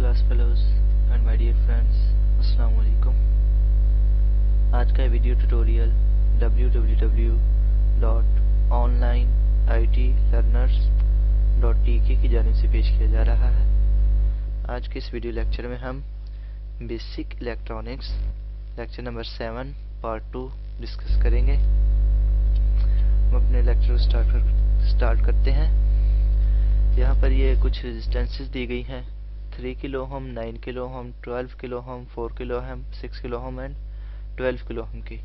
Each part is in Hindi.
Class fellows and my dear friends, अस्सलाम वालेकुम। आज का वीडियो ट्यूटोरियल www.onlineitlearners.tk की जानिब से पेश किया जा रहा है। आज के इस वीडियो लेक्चर में हम basic electronics lecture number 7 part 2 discuss करेंगे। हम अपने लेक्चर स्टार्ट करते हैं। यहाँ पर ये कुछ रेजिस्टेंसेस दी गई हैं, 3 kilo Om, 9 kilo ohm, 12 kilo ohm, 4 kilo Om, 6 kilo ohm and 12 kilo ohm की।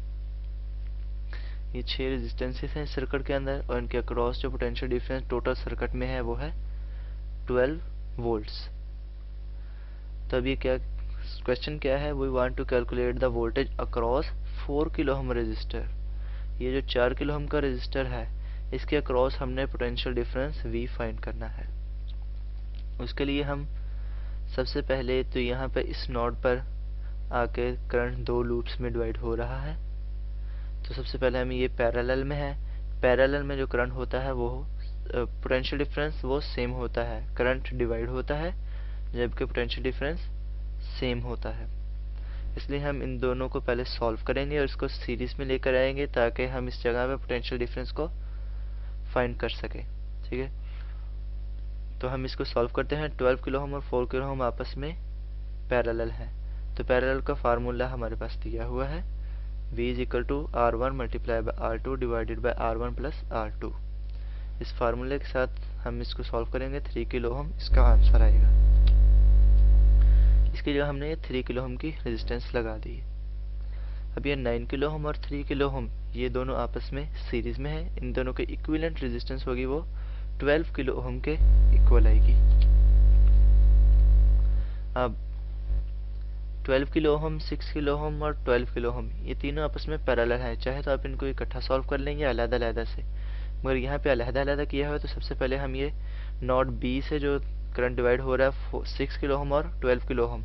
ये 6 रेजिस्टेंसेस हैं सर्किट के अंदर और इनके अक्रॉस जो पोटेंशियल डिफरेंस टोटल सर्किट में है वो है 12 वोल्ट्स। तो अब ये क्या क्वेश्चन क्या है, we want to calculate the voltage across 4 kilo ohm resistor. ये जो 4 किलो ओम का रेजिस्टर है इसके अक्रॉस हमने पोटेंशियल डिफरेंस V फाइंड करना है। उसके लिए हम सबसे पहले तो यहाँ पे इस नोड पर आके करंट 2 लूप्स में डिवाइड हो रहा है। तो सबसे पहले हम ये पैरेलल में है, पैरेलल में जो करंट होता है वो पोटेंशियल डिफरेंस वो सेम होता है, करंट डिवाइड होता है जबकि पोटेंशियल डिफरेंस सेम होता है। इसलिए हम इन दोनों को पहले सॉल्व करेंगे और इसको सीरीज में लेकर आएंगे ताकि हम इस जगह पे पोटेंशियल डिफरेंस को फाइंड कर सके। ठीक है, तो हम इसको सॉल्व करते हैं। 12 किलो ओम और 4 किलो ओम आपस में पैरेलल है, तो पैरेलल का फार्मूला हमारे पास दिया हुआ है, V is equal to R1 multiply by R2 divided by R1 plus R2। इस फार्मूले के साथ हम इसको सॉल्व करेंगे, 3 किलो ओम इसका आंसर आएगा। इसकी जगह हमने 3 किलो ओम की रेजिस्टेंस लगा दी। अब ये 9 किलो ओम और 3 किलो ओम ये दोनों आपस में सीरीज में है, इन दोनों के इक्विवेलेंट रेजिस्टेंस होगी वो 12 किलो ओम के इक्वल आएगी। अब 12 किलो ओम, 6 किलो ओम और 12 किलो ओम ये तीनों आपस में पैरेलल है। चाहे तो आप इनको इकट्ठा सॉल्व कर लेंगे अलग-अलग से, मगर यहाँ पे अलग-अलग किया हुआ है। तो सबसे पहले हम ये नोड बी से जो करंट डिवाइड हो रहा है 6 किलो ओम और 12 किलो ओम,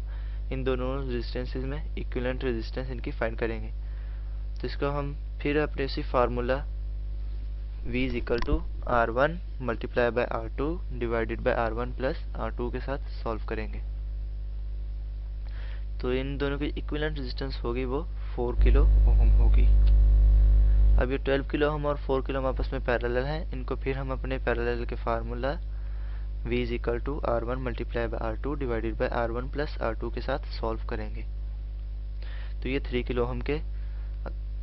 इन दोनों रेजिस्टेंसेस में इक्विवेलेंट रेजिस्टेंस इनकी फाइंड करेंगे। तो इसको हम फिर अपने उसी formula V is equal to R1 multiply by R2 divided by R1 plus R2 के साथ सॉल्व करेंगे। तो इन दोनों की इक्विवेलेंट रेजिस्टेंस होगी वो 4 किलो ओम होगी। अब ये 12 किलो ओम और 4 किलो ओम आपस में पैरेलल हैं, इनको फिर हम अपने पैरेलल के formula V is equal to R1 multiply by R2 divided by R1 plus R2 के साथ सॉल्व करेंगे। तो ये 3 किलो ओम के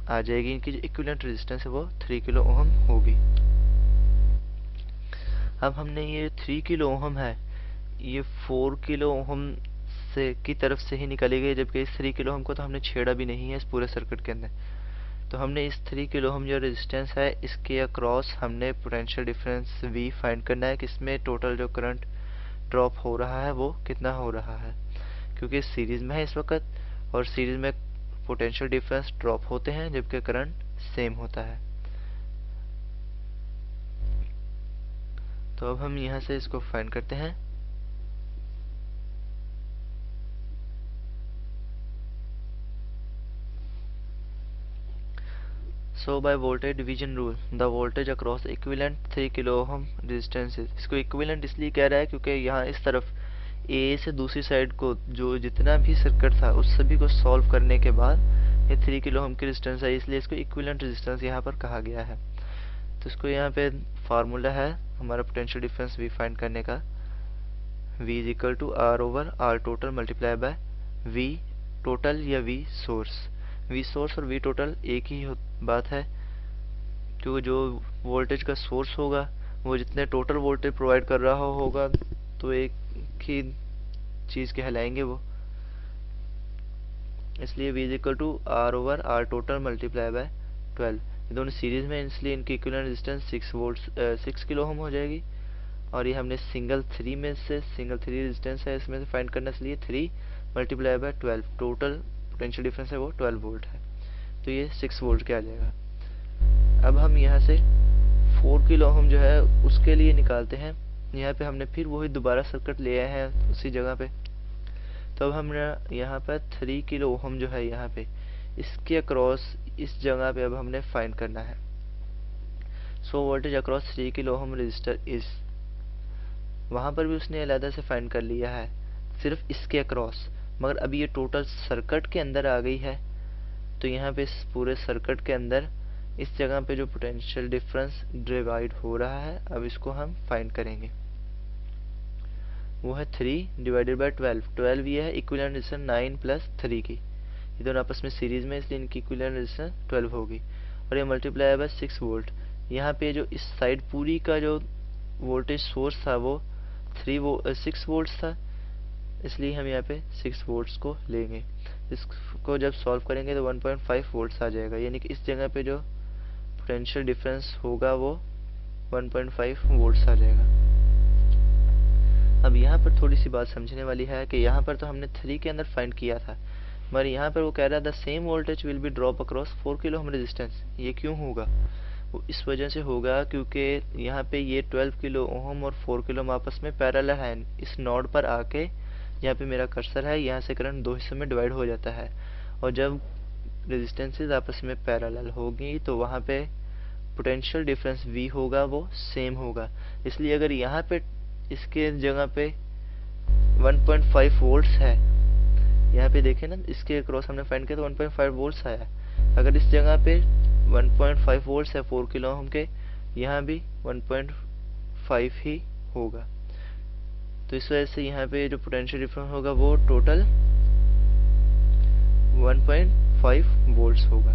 आ जाएगी, इनकी जो इक्विवेलेंट रेजिस्टेंस है वो 3 किलो ओम होगी। अब हमने ये 3 किलो ओम है ये 4 किलो ओम से की तरफ से ही निकाली गई, जबकि इस 3 किलो ओम को तो हमने छेड़ा भी नहीं है इस पूरे सर्किट के अंदर। तो हमने इस 3 किलो ओम जो रेजिस्टेंस है इसके अक्रॉस हमने पोटेंशियल डिफरेंस V फाइंड करना है कि इसमें टोटल जो करंट ड्रॉप हो रहा है वो कितना हो रहा है, क्योंकि सीरीज में है इस वक्त और सीरीज में पोटेंशियल डिफरेंस ड्रॉप होते हैं जबकि करंट सेम होता है। तो अब हम यहाँ से इसको फाइंड करते हैं। So by voltage division rule, the voltage across equivalent 3 kilo ohm resistances, इसको इक्विवेलेंट इसलिए कह रहा है क्योंकि यहाँ इस तरफ A से दूसरी साइड को जो जितना भी सर्किट था उस सभी को सॉल्व करने के बाद ये 3 किलो ओम की रेजिस्टेंस है, इसलिए इसको इक्विवेलेंट रेजिस्टेंस यहाँ पर कहा गया है। तो इसको यहाँ पे फार्मूला है हमारा पोटेंशियल डिफरेंस V फाइंड करने का, V is equal to R over R total multiply by V total या V सोर्स। V सोर्स और V टोटल एक ही बात है, क्योंकि जो वोल्टेज का सोर्स होगा वो जितने टोटल वोल्टेज प्रोवाइड कर रहा होगा तो एक ही चीज कहलाएंगे वो। इसलिए V is equal to R over R total multiply by 12, ये दोनों सीरीज में, इसलिए इनकी इक्विवेलेंट रेजिस्टेंस 6 किलो ओम हो जाएगी। और ये हमने सिंगल 3 रेजिस्टेंस है इसमें से फाइंड करना, इसलिए 3 multiply by 12 total potential difference है वो 12 वोल्ट है, तो ये 6 वोल्ट के आ जाएगा। अब हम यहाँ से 4 किलो ओम जो है उसके लिए निकालते हैं। यहाँ पे हमने फिर वही दोबारा सर्किट ले आए हैं उसी जगह पे। तो अब हमने यहाँ पर 3 किलो ओम जो है यहाँ पे इसके अक्रॉस इस जगह पे अब हमने फाइंड करना है। So voltage across 3 kilo ohm resistor is, वहां पर भी उसने अलग से फाइंड कर लिया है सिर्फ इसके अक्रॉस, मगर अब ये टोटल सर्किट के अंदर आ गई है। तो यहाँ पे इस पूरे सर्किट के अंदर इस जगह पे जो पोटेंशियल डिफरेंस डिवाइड हो रहा है, अब इसको हम फाइंड करेंगे। वो है 3 डिवाइडेड बाय 12। ये है इक्विवेलेंट रेजिस्टेंस 9 प्लस 3 की, ये दोनों आपस में सीरीज में, इसलिए इनकी इक्विवेलेंट रेजिस्टेंस 12 होगी। और ये मल्टीप्लाई बाय 6 वोल्ट। यहाँ पे जो इस साइड पूरी का जो वोल्टेज सोर्स था वो 6 वोल्ट था, इसलिए हम यहाँ पे 6 वोल्ट्स को लेंगे। इसको जब सॉल्व करेंगे तो 1.5 वोल्ट्स आ जाएगा, यानी कि इस जगह पे जो पोटेंशियल डिफरेंस होगा वो 1.5 वोल्ट्स आ जाएगा। अब यहाँ पर थोड़ी सी बात समझने वाली है कि यहाँ पर तो हमने 3 के अंदर फाइंड किया था, मगर यहाँ पर वो कह रहा था same voltage will be drop across 4 kilo ohm resistance. ये क्यों होगा? वो इस वजह से होगा क्योंकि यहाँ पे ये 12 किलो ओम और 4 किलो ओम आपस में पैरेलल है। इस नोड पर आके यहाँ पे मेरा कर्सर है, यहाँ से करंट दो हिस्सों में डिवाइड हो जाता है, और जब रेजिस्टेंसेस आपस में पैरेलल होगी तो वहाँ पे पोटेंशियल डिफरेंस V होगा वो सेम होगा। इसलिए अगर यहाँ पे इसके जगह पे 1.5 वोल्ट्स है, यहाँ पे देखें ना, इसके अक्रॉस हमने फाइंड किया तो 1.5 वोल्ट्स आया। अगर इस जगह पे 1.5 वोल्ट्स है 4 किलो ओम के, यहाँ भी 1.5 ही होगा। तो इस वजह से यहाँ पे जो पोटेंशियल डिफरेंस होगा वो टोटल 1.5 वोल्ट्स होगा।